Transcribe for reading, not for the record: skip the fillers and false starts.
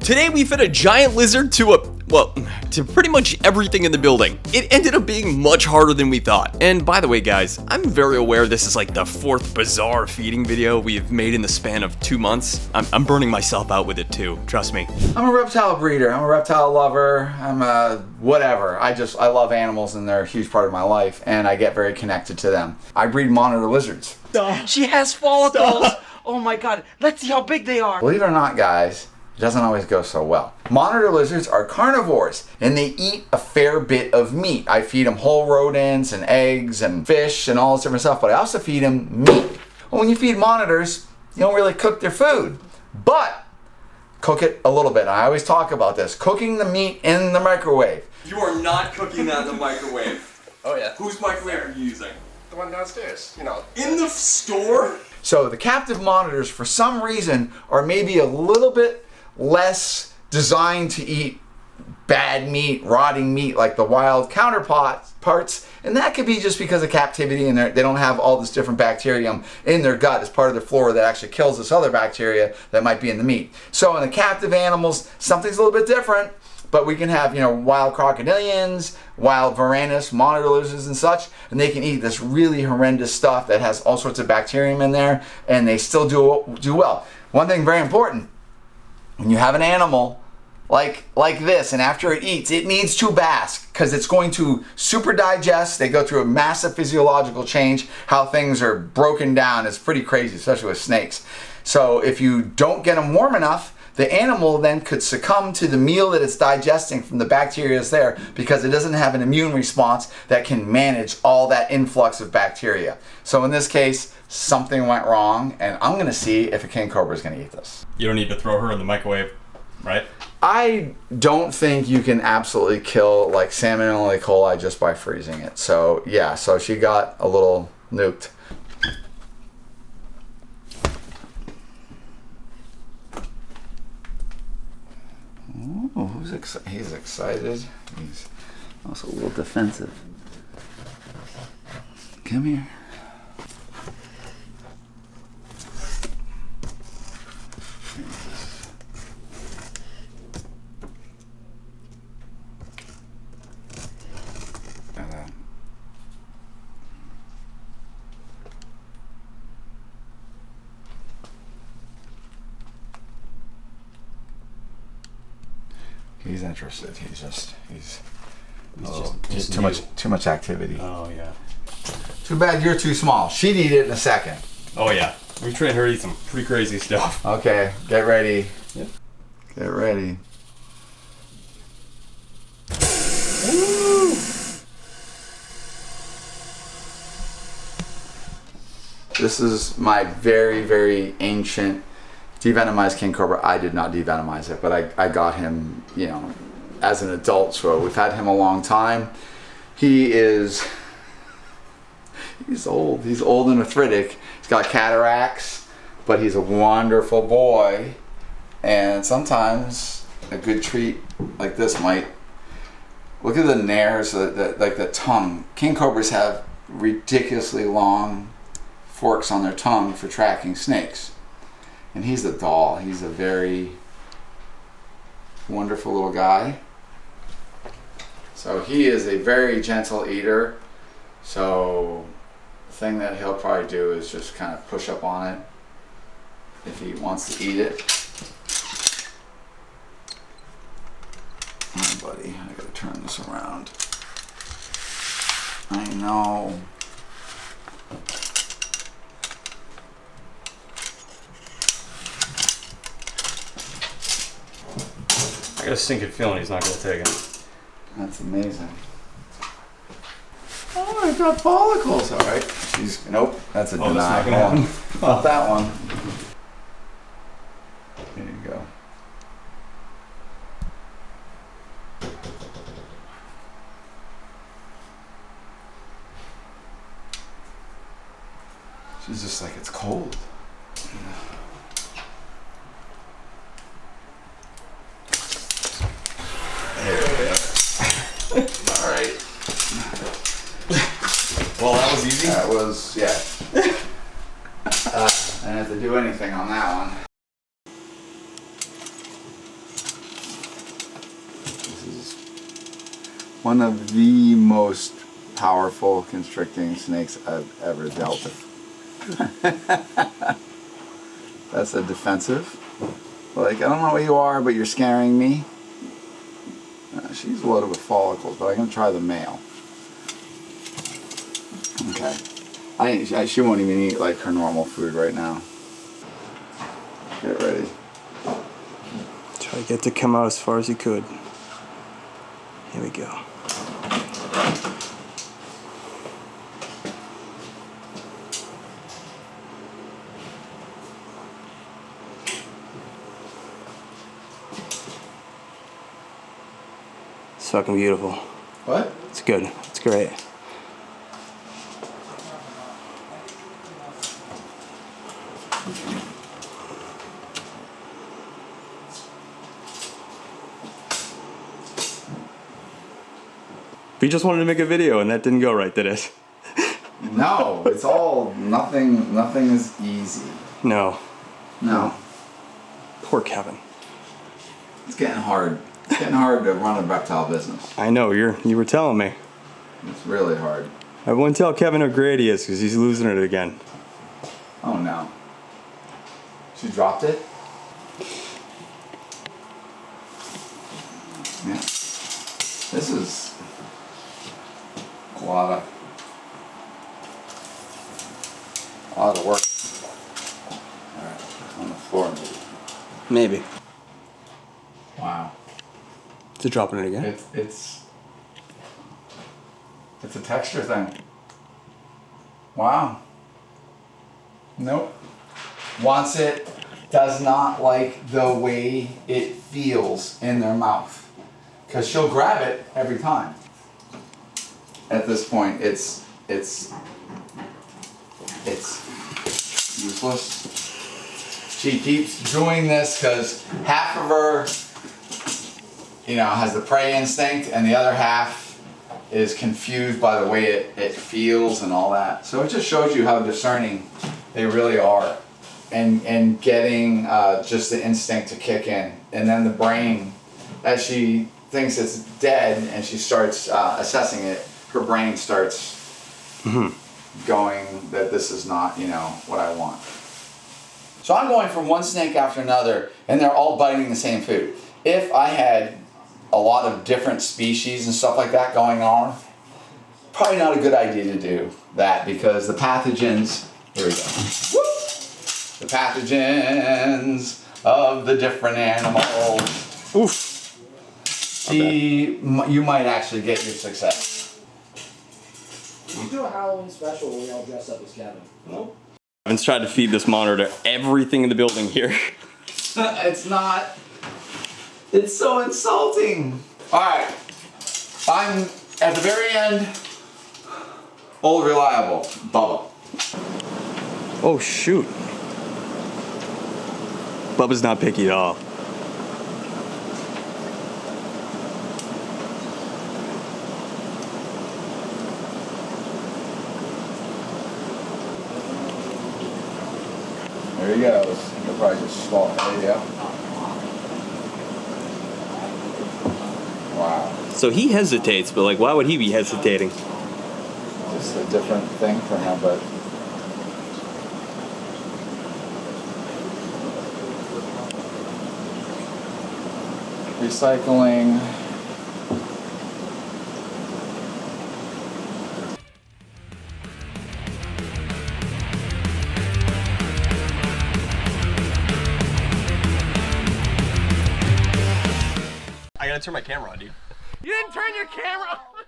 Today we fed a giant lizard to to pretty much everything in the building. It ended up being much harder than we thought. And by the way guys, I'm very aware this is like the 4th bizarre feeding video we've made in the span of 2 months. I'm burning myself out with it too, trust me. I'm a reptile breeder, I'm a reptile lover, I'm a whatever. I love animals and they're a huge part of my life and I get very connected to them. I breed monitor lizards. She has follicles! Oh my god, let's see how big they are! Believe it or not guys, it doesn't always go so well. Monitor lizards are carnivores and they eat a fair bit of meat. I feed them whole rodents and eggs and fish and all this different stuff, but I also feed them meat. Well, when you feed monitors, you don't really cook their food, but cook it a little bit. I always talk about this, cooking the meat in the microwave. You are not cooking that in the microwave. Oh yeah. Whose microwave are you using? The one downstairs, you know. In the store? So the captive monitors, for some reason, are maybe a little bit less designed to eat bad meat, rotting meat like the wild counterparts, and that could be just because of captivity and they don't have all this different bacterium in their gut as part of their flora that actually kills this other bacteria that might be in the meat. So in the captive animals, something's a little bit different, but we can have, you know, wild crocodilians, wild varanus, monitor lizards and such, and they can eat this really horrendous stuff that has all sorts of bacterium in there, and they still do well. One thing very important, when you have an animal like this, and after it eats, it needs to bask because it's going to super digest. They go through a massive physiological change. How things are broken down is pretty crazy, especially with snakes. So if you don't get them warm enough, the animal then could succumb to the meal that it's digesting from the bacteria that's there because it doesn't have an immune response that can manage all that influx of bacteria. So in this case, something went wrong, and I'm gonna see if a king cobra is gonna eat this. You don't need to throw her in the microwave, right? I don't think you can absolutely kill like Salmonella E. coli just by freezing it. So yeah, so she got a little nuked. Oh, he's excited. He's also a little defensive. Come here. He's interested. He's just too much activity. Oh yeah. Too bad you're too small. She'd eat it in a second. Oh yeah. We trained her to eat some pretty crazy stuff. Okay, get ready. Yep. Get ready. Woo! This is my very, very ancient devenomized king cobra. I did not devenomize it, but I got him, you know, as an adult, so we've had him a long time. He's old. He's old and arthritic. He's got cataracts, but he's a wonderful boy. And sometimes a good treat like this might, look at the nares, like the tongue. King cobras have ridiculously long forks on their tongue for tracking snakes. And he's a doll. He's a very wonderful little guy. So he is a very gentle eater. So the thing that he'll probably do is just kind of push up on it if he wants to eat it. Oh, buddy, I gotta turn this around. I know. I got a stinking feeling he's not gonna take it. That's amazing. Oh, I've got follicles. All right. Nope. That's a deny. That's not gonna happen. Not that one. There you go. She's just like, it's cold. Alright. Well, that was easy. That was, yeah. I didn't have to do anything on that one. One of the most powerful constricting snakes I've ever dealt with. That's a defensive. Like, I don't know what you are, but you're scaring me. She's loaded with follicles, but I'm going to try the male. Okay. She won't even eat like her normal food right now. Get ready. Try to get to come out as far as he could. Here we go. It's fucking beautiful. What? It's good. It's great. We just wanted to make a video and that didn't go right, did it? No, it's all, nothing is easy. No. No. Poor Kevin. It's getting hard. It's getting hard to run a reptile business. I know, you were telling me. It's really hard. I wouldn't tell Kevin how great he is because he's losing it again. Oh no. She dropped it? Yeah. This is a lot of work. Alright, on the floor maybe. Maybe. Wow. Is it dropping it again? It's a texture thing. Wow. Nope. Wants it, does not like the way it feels in their mouth. Because she'll grab it every time. At this point, it's useless. She keeps doing this because half of her, has the prey instinct, and the other half is confused by the way it feels and all that. So it just shows you how discerning they really are, and getting just the instinct to kick in, and then the brain, as she thinks it's dead and she starts assessing it, her brain starts going that this is not, what I want. So I'm going from one snake after another, and they're all biting the same food. If I had a lot of different species and stuff like that going on, probably not a good idea to do that, because the pathogens, here we go. Woo! The pathogens of the different animals. Oof. You might actually get your success. We do a Halloween special where we all dress up as Kevin. Nope. Kevin's tried to feed this monitor to everything in the building here. It's so insulting. Alright. I'm at the very end. Old reliable. Bubba. Oh shoot. Bubba's not picky at all. There he goes. He'll probably just swallow. There you go. Wow. So he hesitates, but why would he be hesitating? Just a different thing for him, but recycling. I gotta turn my camera on, dude. You didn't turn your camera on.